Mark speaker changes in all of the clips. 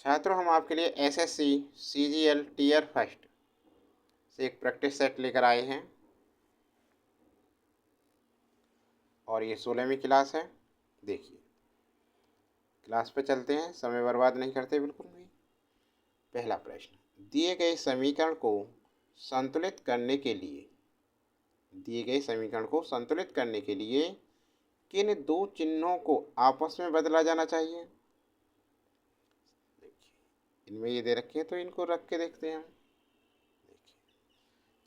Speaker 1: छात्रों, हम आपके लिए एसएससी सीजीएल टीयर फर्स्ट से एक प्रैक्टिस सेट लेकर आए हैं और ये 16वीं क्लास है। देखिए, क्लास पे चलते हैं, समय बर्बाद नहीं करते बिल्कुल भी। पहला प्रश्न, दिए गए समीकरण को संतुलित करने के लिए किन दो चिन्हों को आपस में बदला जाना चाहिए। देखिए, इनमें ये दे रखे हैं तो इनको रख के देखते हैं हम। देखिए,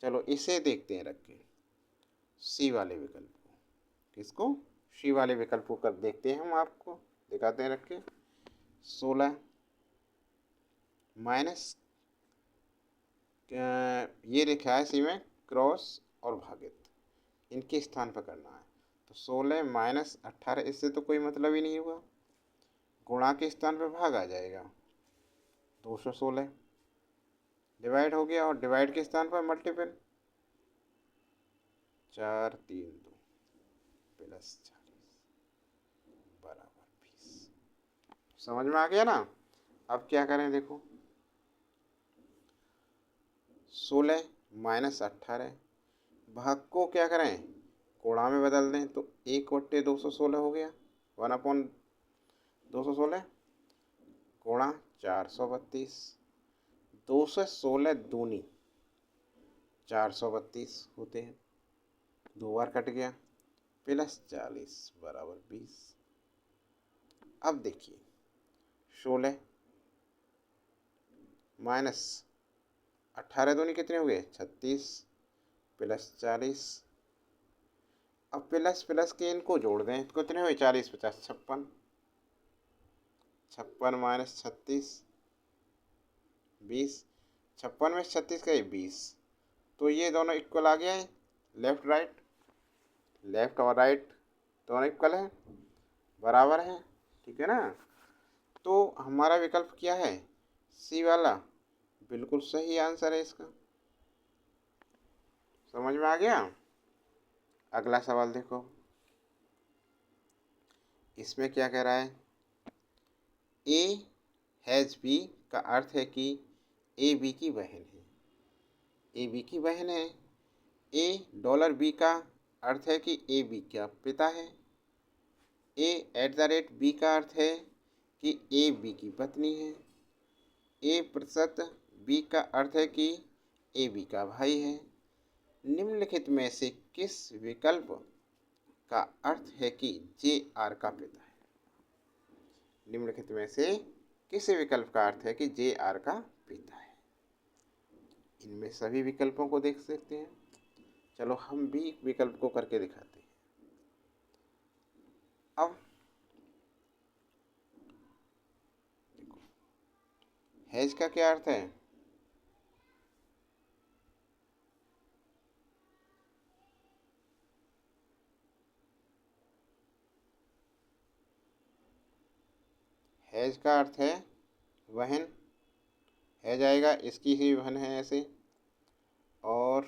Speaker 1: चलो इसे देखते हैं रख के, सी वाले विकल्प को। किसको? सी वाले विकल्प को कर देखते हैं हम, आपको दिखाते हैं रख के। 16 माइनस ये लिखा है सी में क्रॉस और भागित, इनके स्थान पर करना है। तो 16 माइनस 18, इससे तो कोई मतलब ही नहीं हुआ। गुणा के स्थान पर भाग आ जाएगा, 216 डिवाइड हो गया, और डिवाइड के स्थान पर मल्टीपल, 4 3 2 प्लस 40 बराबर 20। समझ में आ गया ना? अब क्या करें, देखो 16 माइनस 18 भाग को क्या करें, कोणा में बदल दें, तो 1/216 हो गया, 1/216 कोणा 432, 216 दूनी 432 होते हैं, 2 बार कट गया, प्लस 40 बराबर 20। अब देखिए 16 माइनस 18 दूनी कितने हुए, 36 प्लस 40। अब प्लस प्लस के इनको जोड़ दें तो कितने हुए, 40 50 56, 56 माइनस 36 20, 56 में 36 का 20, तो ये दोनों इक्वल आ गया है। लेफ्ट और राइट दोनों इक्वल है, बराबर है, ठीक है ना? तो हमारा विकल्प क्या है, सी वाला बिल्कुल सही आंसर है इसका। समझ में आ गया? अगला सवाल देखो, इसमें क्या कह रहा है, ए हैज़ बी का अर्थ है कि ए बी की बहन है। ए बी की बहन है। ए डॉलर बी का अर्थ है कि ए बी का पिता है। ए एट द रेट बी का अर्थ है कि ए बी की पत्नी है। ए प्रतिशत बी का अर्थ है कि ए बी का भाई है। निम्नलिखित में से किस विकल्प का अर्थ है कि जे आर का पिता है। निम्नलिखित में से किस विकल्प का अर्थ है कि जे आर का पिता है। इनमें सभी विकल्पों को देख सकते हैं। चलो हम भी विकल्प को करके दिखाते हैं। अब देखो, हैज का क्या अर्थ है, हैज का अर्थ है बहन, हैज आएगा इसकी ही बहन है ऐसे। और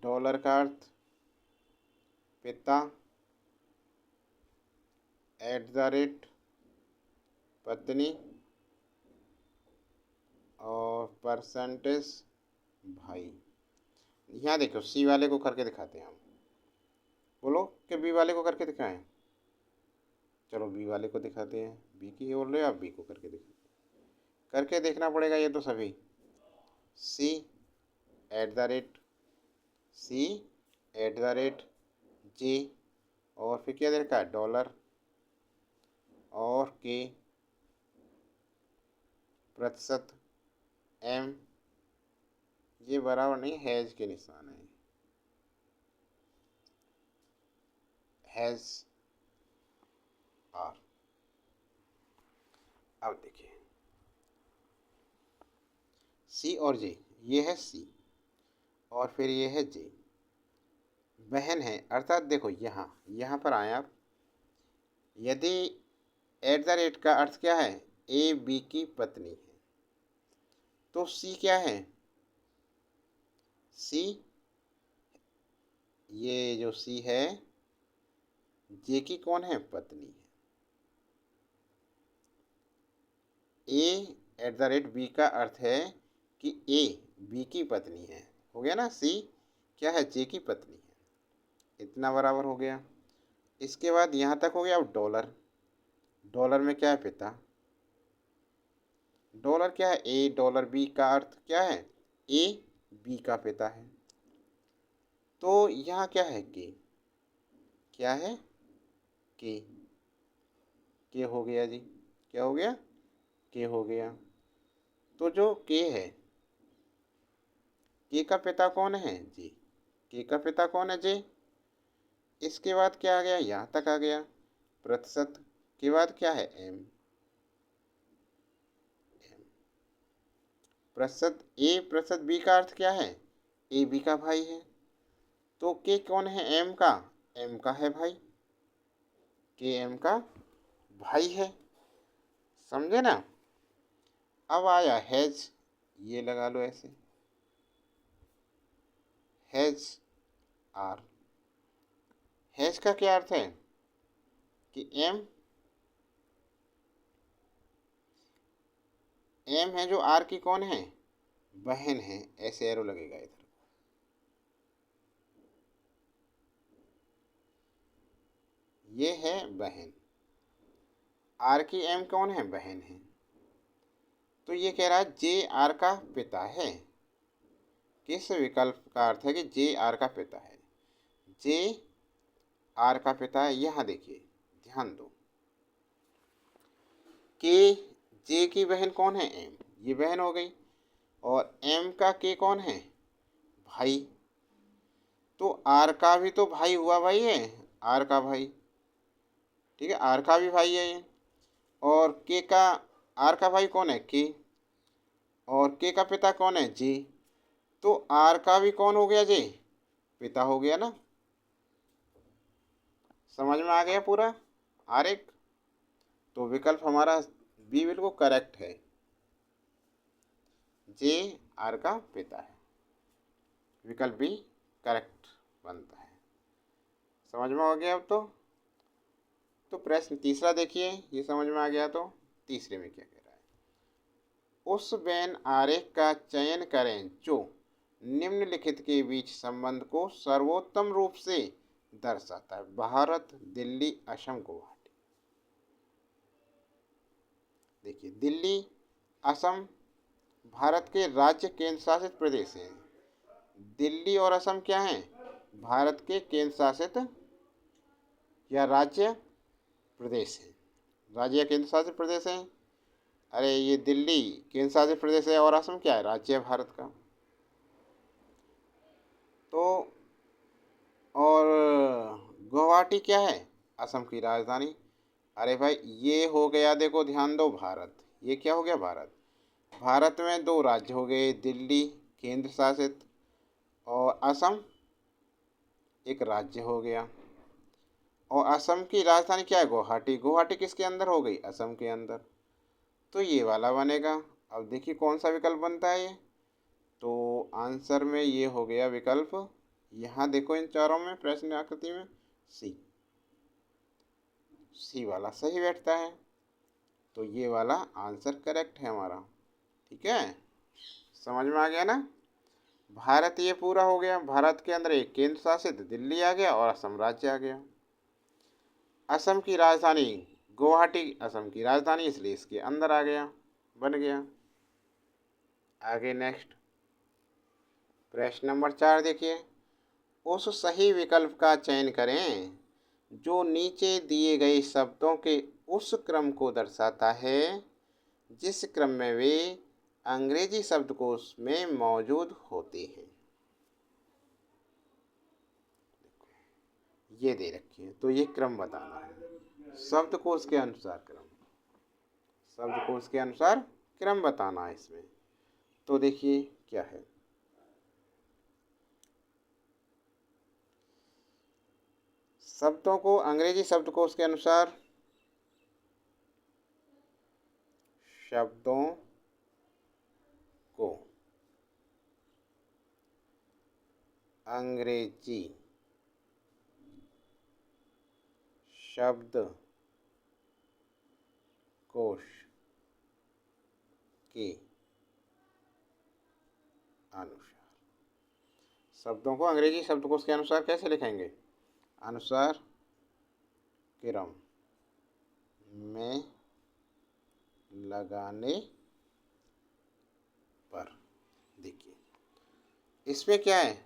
Speaker 1: डॉलर का अर्थ पिता, एट द रेट पत्नी, और परसेंटेज भाई। यहाँ देखो सी वाले को करके दिखाते हैं हम। बोलो कि बी वाले को करके दिखाएं। चलो बी वाले को दिखाते हैं। बी की बोल रहे हो, आप बी को करके दिखाते हैं। करके देखना पड़ेगा ये तो सभी। C at the rate, C at the rate J, और फिर क्या दे रखा है, डॉलर, और के प्रतिशत एम, ये बराबर नहीं, हैज के निशान है, हैज आर। अब देखिए सी और जे, ये है सी और फिर ये है जे, बहन है, अर्थात देखो यहाँ पर आए आप। यदि एट द रेट का अर्थ क्या है, ए बी की पत्नी है, तो सी क्या है, सी, ये जो सी है जे की कौन है, पत्नी है। एट द रेट बी का अर्थ है कि ए बी की पत्नी है। हो गया ना, सी क्या है, जे की पत्नी है। इतना बराबर हो गया। इसके बाद यहाँ तक हो गया। अब डॉलर, डॉलर में क्या है, पिता। डॉलर क्या है, ए डॉलर बी का अर्थ क्या है, ए बी का पिता है। तो यहाँ क्या है, के, क्या है, के हो गया जी। क्या हो गया, के हो गया। तो जो के है, के का पिता कौन है, जे। के का पिता कौन है, जे। इसके बाद क्या आ गया, यहाँ तक आ गया। प्रतिशत के बाद क्या है, एम। प्रतिशत ए प्रतिशत बी का अर्थ क्या है, ए बी का भाई है। तो के कौन है, एम का, एम का है भाई। के एम का भाई है। समझे ना। अब आया हैज, ये लगा लो ऐसे, हैज आर। हैज का क्या अर्थ है कि एम, एम है जो आर की कौन है, बहन है। ऐसे एरो लगेगा इधर। ये है बहन, आर की एम कौन है, बहन है। तो ये कह रहा है जे आर का पिता है। किस विकल्प का अर्थ है कि जे आर का पिता है। जे आर का पिता है। यहाँ देखिए, ध्यान दो कि जे की बहन कौन है, एम, ये बहन हो गई। और एम का के कौन है, भाई। तो आर का भी तो भाई हुआ भाई है, आर का भाई। ठीक है, आर का भी भाई है ये। और के का, आर का भाई कौन है, के। और के का पिता कौन है, जे। तो आर का भी कौन हो गया, जे, पिता हो गया ना। समझ में आ गया पूरा आरेख। तो विकल्प हमारा बी बिल्कुल करेक्ट है, जे आर का पिता है। विकल्प बी करेक्ट बनता है। समझ में आ गया अब तो प्रश्न तीसरा देखिए, ये समझ में आ गया। तो तीसरे में क्या कह रहा है, उस वेन आरेख का चयन करें जो निम्नलिखित के बीच संबंध को सर्वोत्तम रूप से दर्शाता है। भारत, दिल्ली, असम, गुवाहाटी। देखिए, दिल्ली, असम भारत के राज्य केंद्र शासित प्रदेश हैं। दिल्ली और असम क्या हैं, भारत के केंद्र शासित या राज्य प्रदेश हैं। राज्य या केंद्र शासित प्रदेश हैं। अरे ये दिल्ली केंद्र शासित प्रदेश है और असम क्या है, राज्य है भारत का। तो और गुवाहाटी क्या है, असम की राजधानी। अरे भाई ये हो गया, देखो ध्यान दो, भारत, ये क्या हो गया, भारत। भारत में दो राज्य हो गए, दिल्ली केंद्र शासित और असम एक राज्य हो गया। और असम की राजधानी क्या है, गुवाहाटी। गुवाहाटी किसके अंदर हो गई, असम के अंदर। तो ये वाला बनेगा। अब देखिए कौन सा विकल्प बनता है ये। तो आंसर में ये हो गया विकल्प, यहाँ देखो इन चारों में प्रश्न आकृति में, सी, सी वाला सही बैठता है। तो ये वाला आंसर करेक्ट है हमारा। ठीक है, समझ में आ गया ना। भारत ये पूरा हो गया। भारत के अंदर एक केंद्र शासित दिल्ली आ गया और असम राज्य आ गया। असम की राजधानी गुवाहाटी, असम की राजधानी, इसलिए इसके अंदर आ गया, बन गया। आगे नेक्स्ट प्रश्न नंबर 4 देखिए, उस सही विकल्प का चयन करें जो नीचे दिए गए शब्दों के उस क्रम को दर्शाता है जिस क्रम में वे अंग्रेजी शब्दकोश में मौजूद होते हैं। ये दे रखी है, तो ये क्रम बताना है, शब्दकोश के अनुसार क्रम, शब्दकोश के अनुसार क्रम बताना है इसमें। तो देखिए क्या है, शब्दों को अंग्रेजी शब्दकोश के अनुसार, शब्दों को अंग्रेजी शब्दकोश के अनुसार। शब्दों को अंग्रेजी शब्दकोश के अनुसार कैसे लिखेंगे? अनुसार क्रम में लगाने पर। देखिए इसमें क्या है,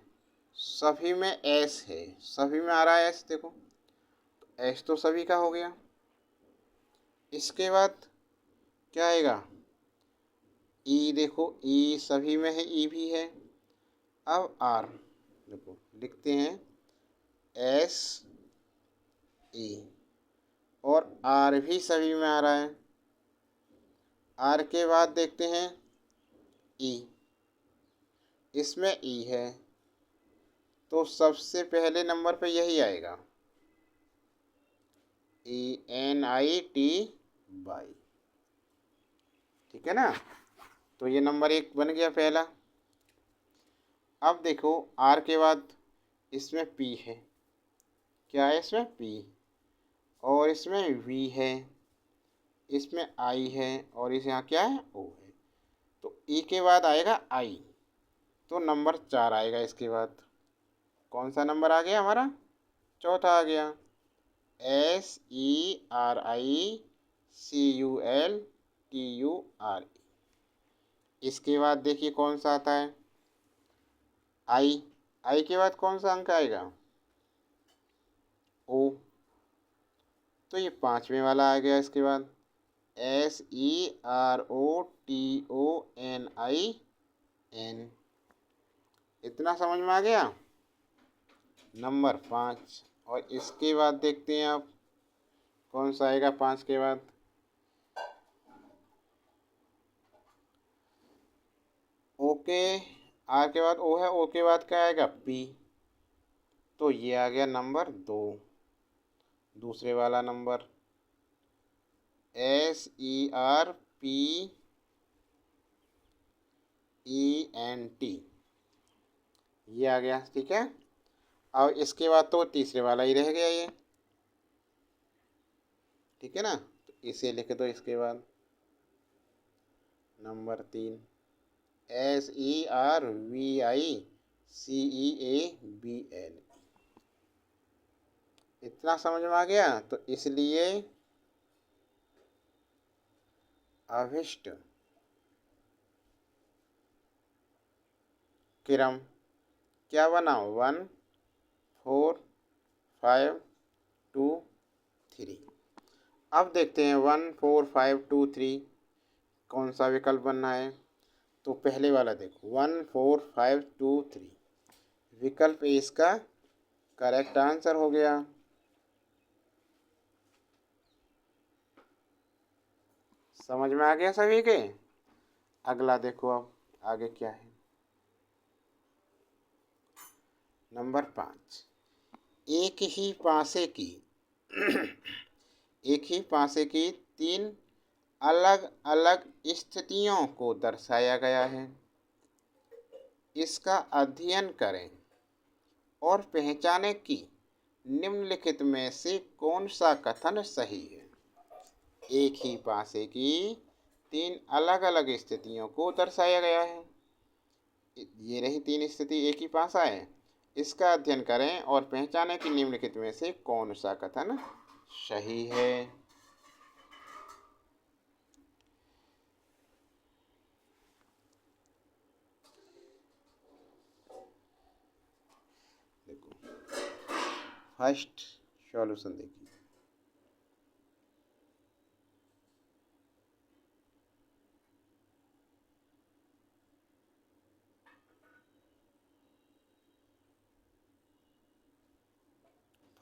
Speaker 1: सभी में एस है, सभी में आ रहा है एस। देखो एस तो सभी का हो गया। इसके बाद क्या आएगा? ई, देखो ई सभी में है, ई भी है। अब आर, देखो लिखते हैं एस ई, और आर भी सभी में आ रहा है। आर के बाद देखते हैं ई, इसमें ई है तो सबसे पहले नंबर पे यही आएगा, ENITY। ठीक है ना, तो ये नंबर 1 बन गया पहला। अब देखो आर के बाद इसमें पी है, क्या है इसमें? पी, और इसमें वी है, इसमें आई है, और इस यहाँ क्या है? ओ है। तो ई के बाद आएगा आई, तो नंबर 4 आएगा। इसके बाद कौन सा नंबर आ गया हमारा? चौथा आ गया, SERICULTURE। इसके बाद देखिए कौन सा आता है? आई। आई के बाद कौन सा अंक आएगा? ओ, तो ये 5वें वाला आ गया। इसके बाद SEROTONIN। इतना समझ में आ गया, नंबर 5। और इसके बाद देखते हैं आप कौन सा आएगा 5 के बाद? ओके, आर के बाद ओ है, ओ के बाद क्या आएगा? पी, तो ये आ गया नंबर 2, दूसरे वाला नंबर SERPENT, ये आ गया। ठीक है, और इसके बाद तो तीसरे वाला ही रह गया ये। ठीक है ना, तो इसे लिख दो। इसके बाद नंबर 3 SERVICEABL। इतना समझ में आ गया, तो इसलिए अभिष्ट क्रम क्या बना? 1 4 5 2 3। अब देखते हैं 1 4 5 2 3 कौन सा विकल्प बनना है। तो पहले वाला देखो 1 4 5 2 3, विकल्प ए इसका करेक्ट आंसर हो गया। समझ में आ गया सभी के? अगला देखो अब आगे क्या है। नंबर 5, एक ही पासे की एक ही पासे की 3 अलग अलग स्थितियों को दर्शाया गया है। इसका अध्ययन करें और पहचानें कि निम्नलिखित में से कौन सा कथन सही है। एक ही पासे की 3 अलग अलग स्थितियों को दर्शाया गया है। ये रही 3 स्थिति, एक ही पासा है। इसका अध्ययन करें और पहचानें कि निम्नलिखित में से कौन सा कथन सही है। देखो फर्स्ट सॉल्यूशन देखिए,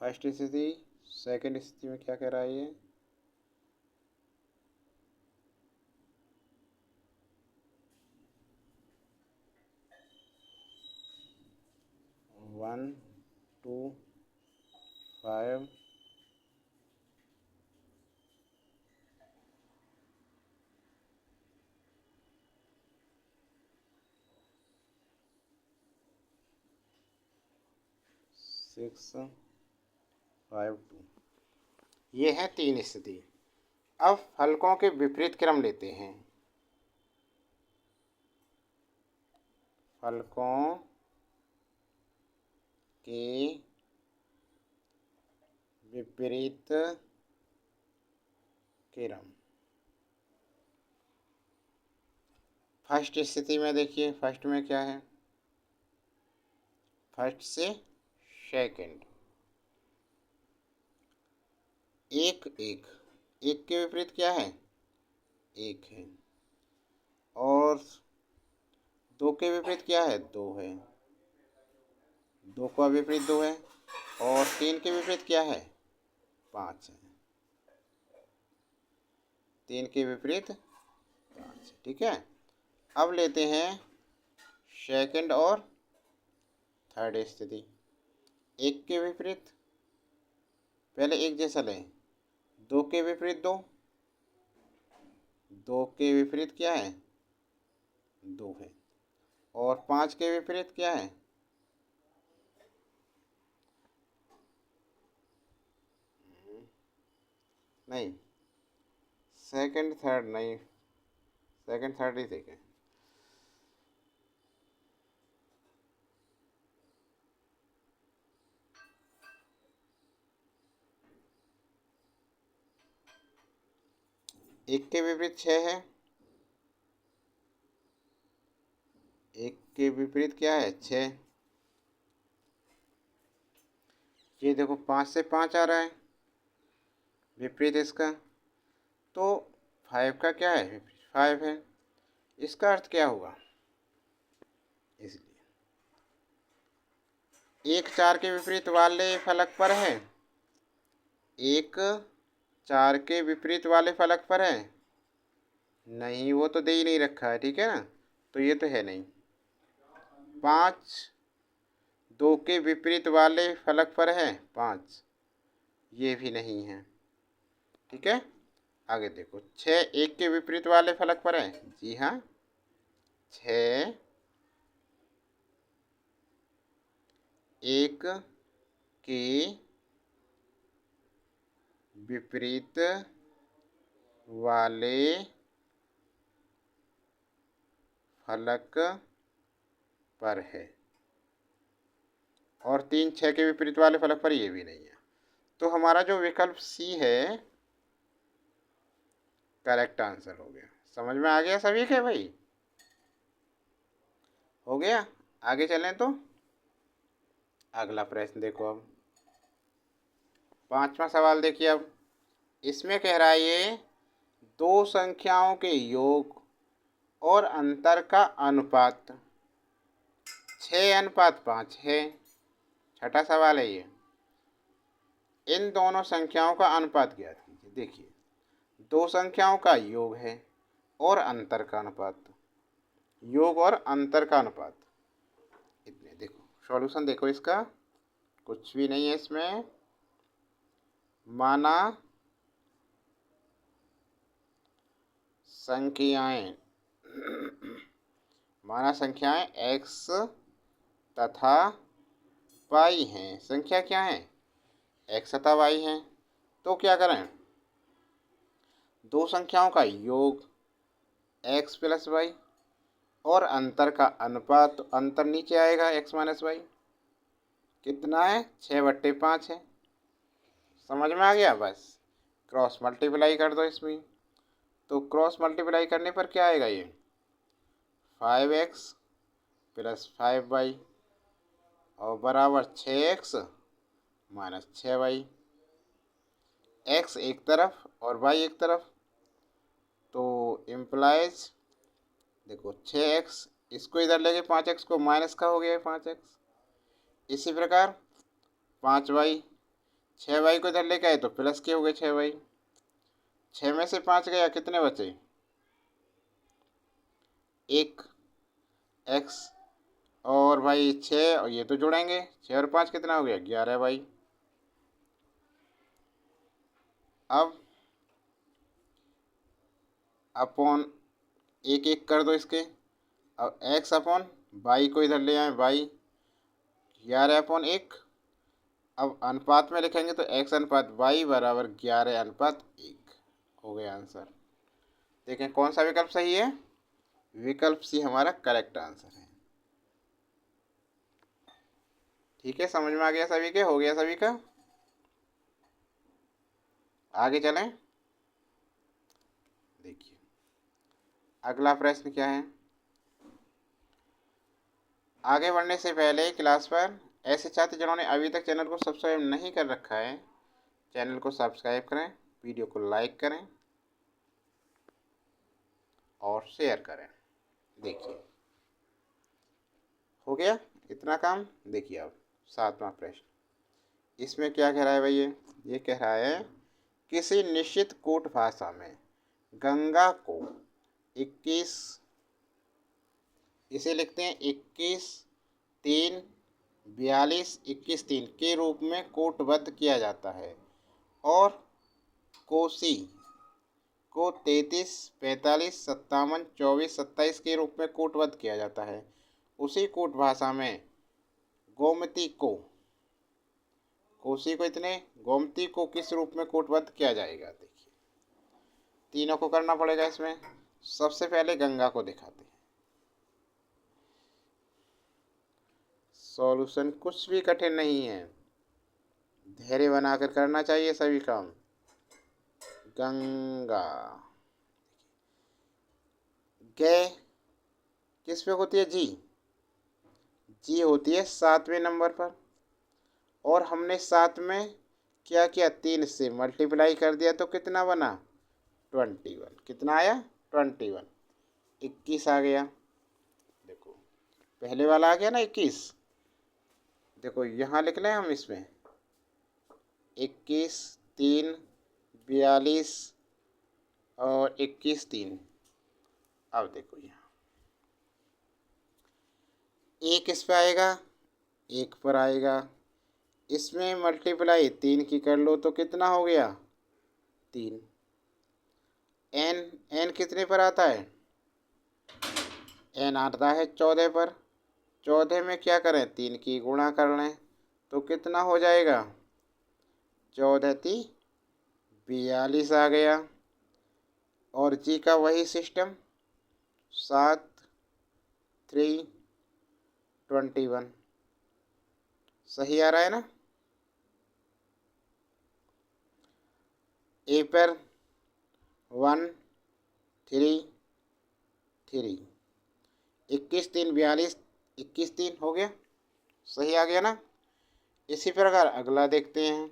Speaker 1: फर्स्ट स्थिति। सेकंड स्थिति में क्या कह रहा है ये? वन 2 5 6 5 2, ये है 3 स्थिति। अब फलकों के विपरीत क्रम लेते हैं। फलकों के विपरीत क्रम। फर्स्ट स्थिति में देखिए, फर्स्ट में क्या है, फर्स्ट से सेकंड, एक एक, एक के विपरीत क्या है, एक है, और दो के विपरीत क्या है, दो है, दो का विपरीत दो है, और तीन के विपरीत क्या है, पाँच है, तीन के विपरीत पाँच। ठीक है, अब लेते हैं सेकंड और थर्ड स्थिति। एक के विपरीत, पहले एक जैसा लें, दो के विपरीत दो, दो के विपरीत क्या है, दो है, और पाँच के विपरीत क्या है, नहीं, सेकंड थर्ड नहीं, सेकंड थर्ड ही ठीक है। एक के विपरीत छः है, एक के विपरीत क्या है, छः। ये देखो पाँच से पाँच आ रहा है विपरीत इसका, तो फाइव का क्या है, फाइव है, इसका अर्थ क्या हुआ, इसलिए एक चार के विपरीत वाले फलक पर है, एक चार के विपरीत वाले फलक पर है, नहीं, वो तो दे ही नहीं रखा है, ठीक है ना, तो ये तो है नहीं। पाँच दो के विपरीत वाले फलक पर है, पाँच, ये भी नहीं है। ठीक है, आगे देखो, छः एक के विपरीत वाले फलक पर है, जी हाँ, छः एक के विपरीत वाले फलक पर है, और तीन छः के विपरीत वाले फलक पर, ये भी नहीं है। तो हमारा जो विकल्प सी है करेक्ट आंसर हो गया। समझ में आ गया सभी के भाई, हो गया। आगे चलें तो अगला प्रश्न देखो, अब पांचवा सवाल देखिए। अब इसमें कह रहा है ये दो संख्याओं के योग और अंतर का अनुपात 6:5 है। छठा सवाल है ये, इन दोनों संख्याओं का अनुपात ज्ञात कीजिए। देखिए, दो संख्याओं का योग है और अंतर का अनुपात, योग और अंतर का अनुपात इतने। देखो सॉल्यूशन देखो इसका, कुछ भी नहीं है इसमें। माना संख्याएं माना संख्याएं x तथा y हैं। संख्या क्या है, x तथा y हैं। तो क्या करें, दो संख्याओं का योग x प्लस वाई और अंतर का अनुपात, तो अंतर नीचे आएगा x माइनस वाई, कितना है, 6/5 है। समझ में आ गया, बस क्रॉस मल्टीप्लाई कर दो इसमें, तो क्रॉस मल्टीप्लाई करने पर क्या आएगा, ये 5x प्लस 5y और बराबर 6x माइनस 6y, x एक तरफ और y एक तरफ, तो इम्प्लाइज देखो 6x, इसको इधर लेके 5x को माइनस का हो गया 5x। इसी प्रकार 5y, 6y को इधर लेके आए तो प्लस के हो गए 6y। 6 में से 5 गया, कितने बचे, एक x, और भाई 6 और ये तो जोड़ेंगे, 6 और 5 कितना हो गया, 11 भाई। अब अपॉन एक एक कर दो इसके, अब x अपॉन वाई को इधर ले आए, वाई 11/1। अब अनुपात में लिखेंगे तो x अनुपात y बराबर 11/1 हो गया आंसर। देखें कौन सा विकल्प सही है, विकल्प सी हमारा करेक्ट आंसर है। ठीक है, समझ में आ गया सभी के, हो गया सभी का। आगे चलें। देखिए अगला प्रश्न क्या है। आगे बढ़ने से पहले क्लास पर ऐसे छात्र जिन्होंने अभी तक चैनल को सब्सक्राइब नहीं कर रखा है, चैनल को सब्सक्राइब करें, वीडियो को लाइक करें और शेयर करें। देखिए हो गया इतना काम। देखिए अब 7वां प्रश्न, इसमें क्या कह रहा है भैया, ये कह रहा है किसी निश्चित कूट भाषा में गंगा को 21, इसे लिखते हैं 21 3 42 21 3 के रूप में कूटबद्ध किया जाता है और कोसी को 33 45 57 24 27 के रूप में कूटबद्ध किया जाता है। उसी कूट भाषा में गोमती को, कोसी को इतने, गोमती को किस रूप में कूटबद्ध किया जाएगा। देखिए तीनों को करना पड़ेगा इसमें। सबसे पहले गंगा को दिखाते हैं। सॉल्यूशन कुछ भी कठिन नहीं है, धैर्य बनाकर करना चाहिए सभी काम। गंगा गे किस पे होती है, जी, जी होती है 7वें नंबर पर। और हमने 7 में क्या किया, 3 से मल्टीप्लाई कर दिया तो कितना बना 21। कितना आया 21, 21 आ गया। देखो पहले वाला आ गया ना 21। देखो यहाँ लिख लें हम इसमें 21 3 42 और 21 3। अब देखो यहाँ एक इस पर आएगा, एक पर आएगा, इसमें मल्टीप्लाई 3 की कर लो तो कितना हो गया 3। एन, एन कितने पर आता है, एन आता है 14 पर। 14 में क्या करें, 3 की गुणा कर लें तो कितना हो जाएगा 14 3 42 आ गया। और जी का वही सिस्टम 7 3 21। सही आ रहा है ना। ए पर 1 3 3, 21 3 42 21 3 हो गया, सही आ गया ना। इसी प्रकार अगला देखते हैं।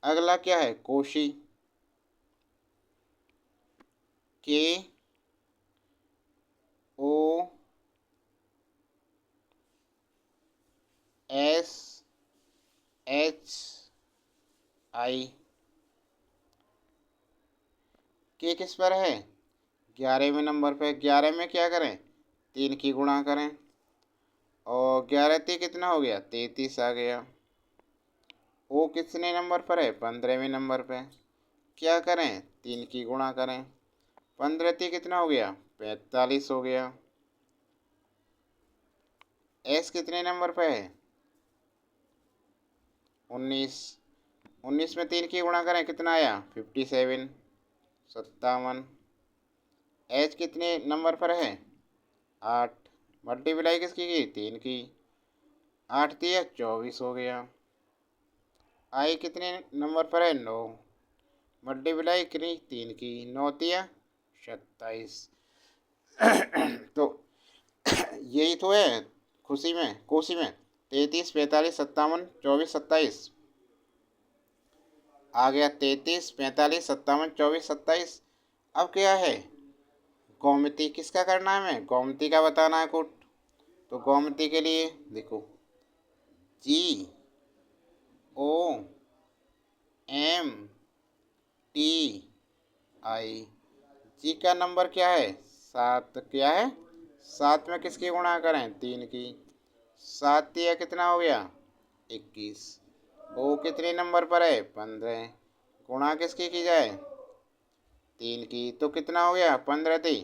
Speaker 1: अगला क्या है, कोशी, के ओ एस एच आई, के किस पर है 11वें नंबर पे। 11 में क्या करें, 3 की गुणा करें और 11 3 कितना हो गया 33 आ गया। ओ कितने नंबर पर है 15वें नंबर पे। क्या करें 3 की गुणा करें, 15 3 कितना हो गया 45 हो गया। एस कितने नंबर पे है 19, 19 में 3 की गुणा करें कितना आया 57 57। एच कितने नंबर पर है 8, मल्टीप्लाई किसकी की 3 की, 8 दिया 24 हो गया। आई कितने नंबर पर है 9, मल्टीप्लाई करी 3 की, 9 दिया 27। तो यही तो है खुशी में, कोसी में 33 45 57 24 27 आ गया। 33 45 57 24 27। अब क्या है, गोमती किसका करना है, हमें गोमती का बताना है कुट। तो गोमती के लिए देखो जी ओ एम टी आई, जी का नंबर क्या है 7, क्या है 7 में किसकी गुणा करें 3 की, 7 दिया कितना हो गया 21। ओ कितने नंबर पर है 15, गुणा किसकी की जाए 3 की, तो कितना हो गया 15 थी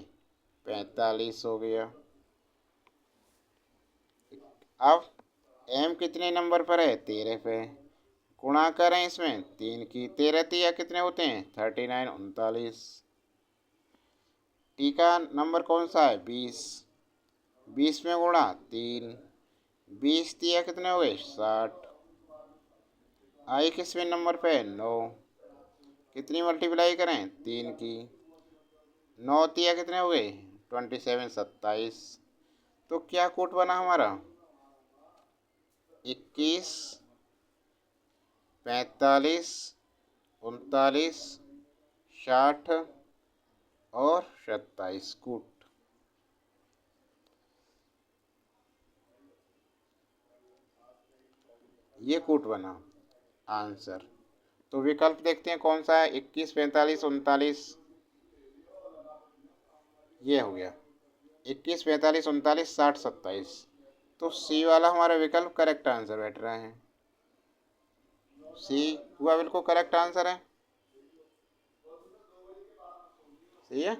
Speaker 1: 45 हो गया। अब एम कितने नंबर पर है 13 पे, गुणा करें इसमें 3 की, 13 या कितने होते हैं 39 39। टी का नंबर कौन सा है 20, 20 में गुणा 3, 20 दिया कितने हो गए 60। आई किसवें नंबर पे 9। कितनी मल्टीप्लाई करें 3 की। 9 दिया कितने हो गए 27 27। तो क्या कोट बना हमारा 21 45 39 60 और 27 कूट। ये कूट बना आंसर। तो विकल्प देखते हैं कौन सा है 21 45 39। ये हो गया 21 45 39 60 27। तो सी वाला हमारा विकल्प करेक्ट आंसर बैठ रहा है। सी हुआ बिल्कुल करेक्ट आंसर है। सही है।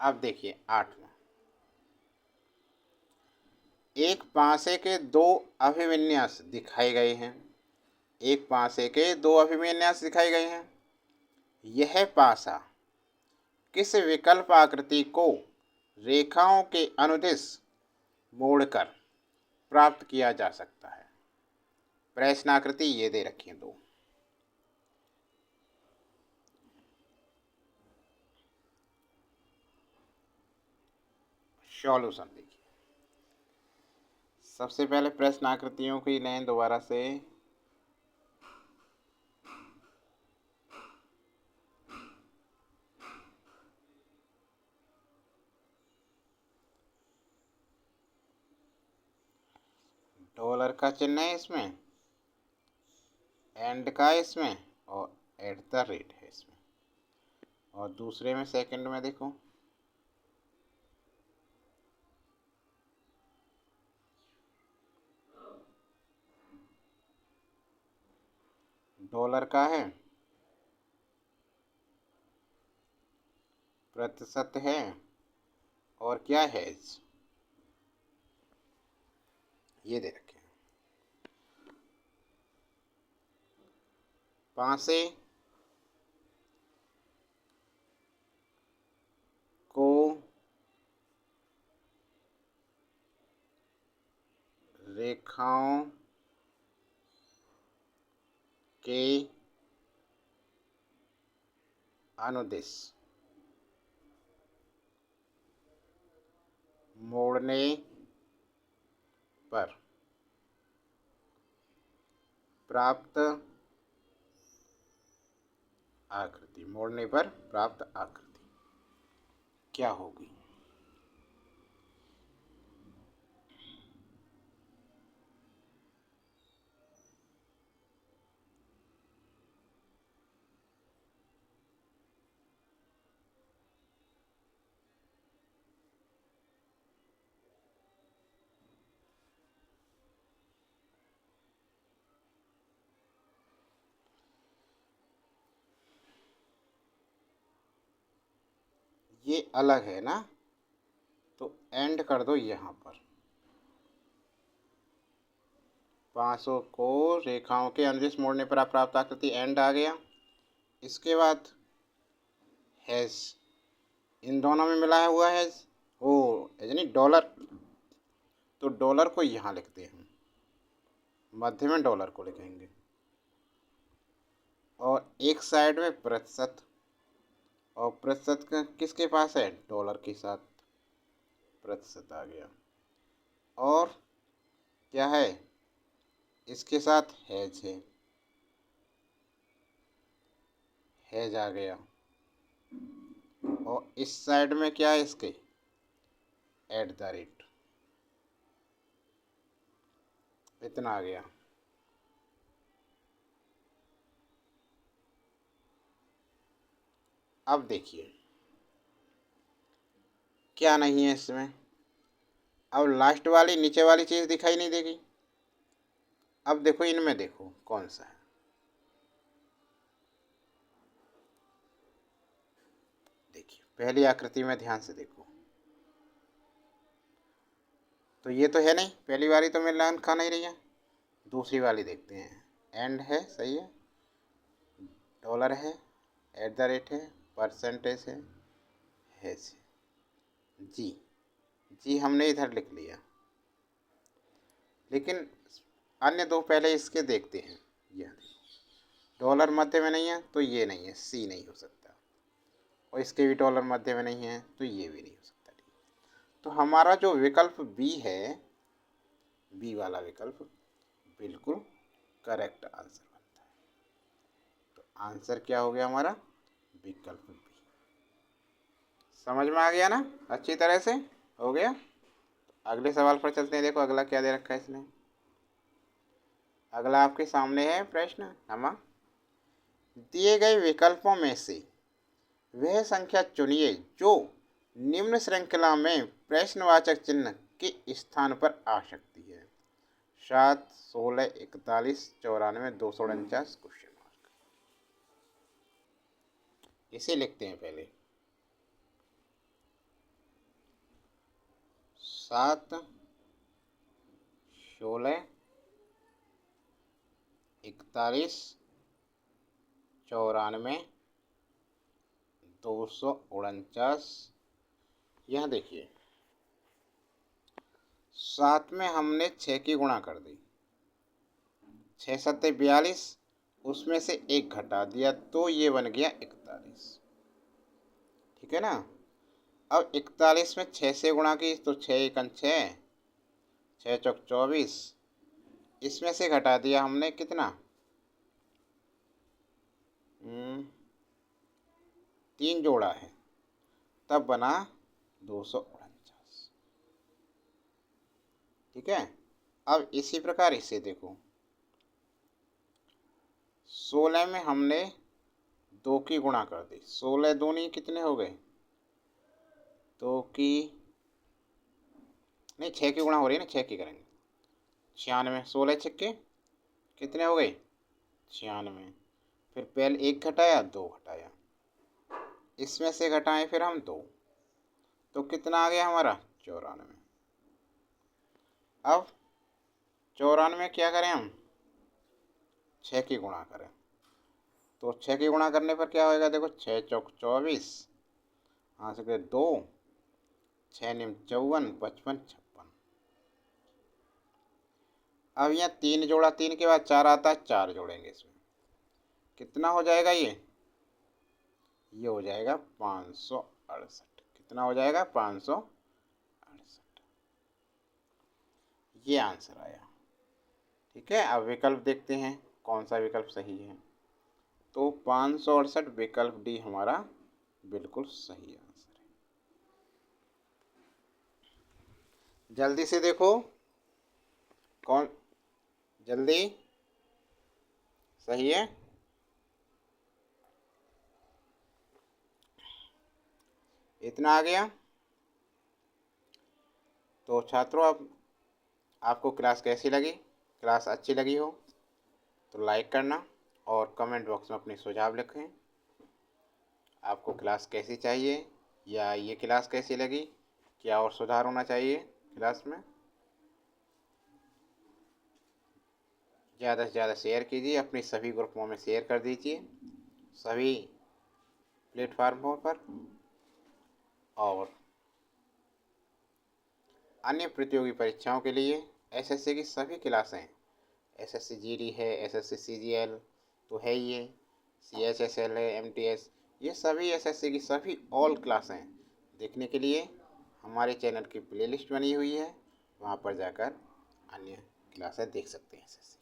Speaker 1: अब देखिए 8वां। एक पासे के दो अभिविन्यास दिखाए गए हैं। एक पासे के दो अभिविन्यास दिखाए गए हैं। यह पासा किस विकल्प आकृति को रेखाओं के अनुदिश मोड़कर प्राप्त किया जा सकता है। प्रश्न आकृति ये दे रखी है दो। सॉल्यूशन देखिए। सबसे पहले प्रश्न आकृतियों की लें दोबारा से। डॉलर का चिन्ह है इसमें, एंड का इसमें, और एट द रेट है इसमें। और दूसरे में सेकंड में देखो डॉलर का है, प्रतिशत है, और क्या है ये दे रखे हैं। पासे को रेखाओं के अनुदिश मोड़ने पर प्राप्त आकृति, मोड़ने पर प्राप्त आकृति क्या होगी। ये अलग है ना, तो एंड कर दो यहाँ पर। 500 को रेखाओं के अनुदिश मोड़ने पर प्राप्त आकृति एंड आ गया। इसके बाद हैज, इन दोनों में मिलाया हुआ है ओ यानी डॉलर। तो डॉलर को यहाँ लिखते हैं, मध्य में डॉलर को लिखेंगे, और एक साइड में प्रतिशत। और प्रतिशत का किसके पास है डॉलर के साथ, प्रतिशत आ गया। और क्या है इसके साथ हैज आ गया। और इस साइड में क्या है इसके एट द रेट, इतना आ गया। अब देखिए क्या नहीं है इसमें। अब लास्ट वाली नीचे वाली चीज़ दिखाई नहीं देगी। अब देखो इनमें देखो कौन सा है। देखिए पहली आकृति में ध्यान से देखो, तो ये तो है नहीं, पहली वाली तो मिलान खा नहीं रही है। दूसरी वाली देखते हैं, एंड है सही है, डॉलर है, एट द रेट है, परसेंटेज है जी। जी हमने इधर लिख लिया, लेकिन अन्य दो पहले इसके देखते हैं। यह डॉलर मध्य में नहीं है तो ये नहीं है, सी नहीं हो सकता, और इसके भी डॉलर मध्य में नहीं है तो ये भी नहीं हो सकता। तो हमारा जो विकल्प बी है, बी वाला विकल्प बिल्कुल करेक्ट आंसर बनता है। तो आंसर क्या हो गया हमारा? विकल्प बी। समझ में आ गया ना? अच्छी तरह से हो गया। अगले सवाल पर चलते हैं। देखो अगला क्या दे रखा है इसने। अगला आपके सामने है प्रश्न। हम दिए गए विकल्पों में से वह संख्या चुनिए जो निम्न श्रृंखला में प्रश्नवाचक चिन्ह के स्थान पर आ सकती है। 7, 16, 41, 94, 249 क्वेश्चन मार्क। इसे लिखते हैं पहले। 7, 16, 41, 94, 249। यहाँ देखिए 7 में हमने 6 की गुणा कर दी, 6 सत्ते 42, उसमें से 1 घटा दिया तो ये बन गया 41। ठीक है ना? अब 41 में 6 से गुणा की तो 6 एकन 6, 6 चौक 24, इसमें से घटा दिया हमने कितना, 3 जोड़ा है, तब बना 249। ठीक है? अब इसी प्रकार इसे देखो, 16 में हमने 2 की गुणा कर दी, 16 दूनी कितने हो गए, 2 की नहीं 6 की गुणा हो रही है ना, 6 की करेंगे, 96, 16 छक्के कितने हो गए, 96। फिर पहले 1 घटाया 2 घटाया, इसमें से घटाएं फिर हम 2, तो कितना आ गया हमारा 94। अब 94 क्या करें हम, 6 की गुणा करें, तो 6 की गुणा करने पर क्या होएगा, देखो 6 चौक 24, यहाँ से 2, 6 निम 54, 55, 56। अब यहाँ 3 जोड़ा, 3 के बाद 4 आता है, 4 जोड़ेंगे इसमें, कितना हो जाएगा ये हो जाएगा 568। कितना हो जाएगा 568। ये आंसर आया। ठीक है? अब विकल्प देखते हैं कौन सा विकल्प सही है। तो 568 विकल्प डी हमारा बिल्कुल सही आंसर है। जल्दी से देखो कौन जल्दी सही है। इतना आ गया। तो छात्रों अब आपको क्लास कैसी लगी? क्लास अच्छी लगी हो तो लाइक करना और कमेंट बॉक्स में अपने सुझाव लिखें। आपको क्लास कैसी चाहिए या ये क्लास कैसी लगी, क्या और सुधार होना चाहिए क्लास में। ज़्यादा से ज़्यादा शेयर कीजिए, अपने सभी ग्रुपों में शेयर कर दीजिए, सभी प्लेटफार्मों पर। और अन्य प्रतियोगी परीक्षाओं के लिए एसएससी की सभी क्लासें, एसएससी जीडी है, एसएससी सीजीएल तो है ही है, सीएचएसएल है, एमटीएस, ये सभी एसएससी की सभी ऑल क्लासें देखने के लिए हमारे चैनल की प्लेलिस्ट बनी हुई है, वहाँ पर जाकर अन्य क्लासें देख सकते हैं एसएससी।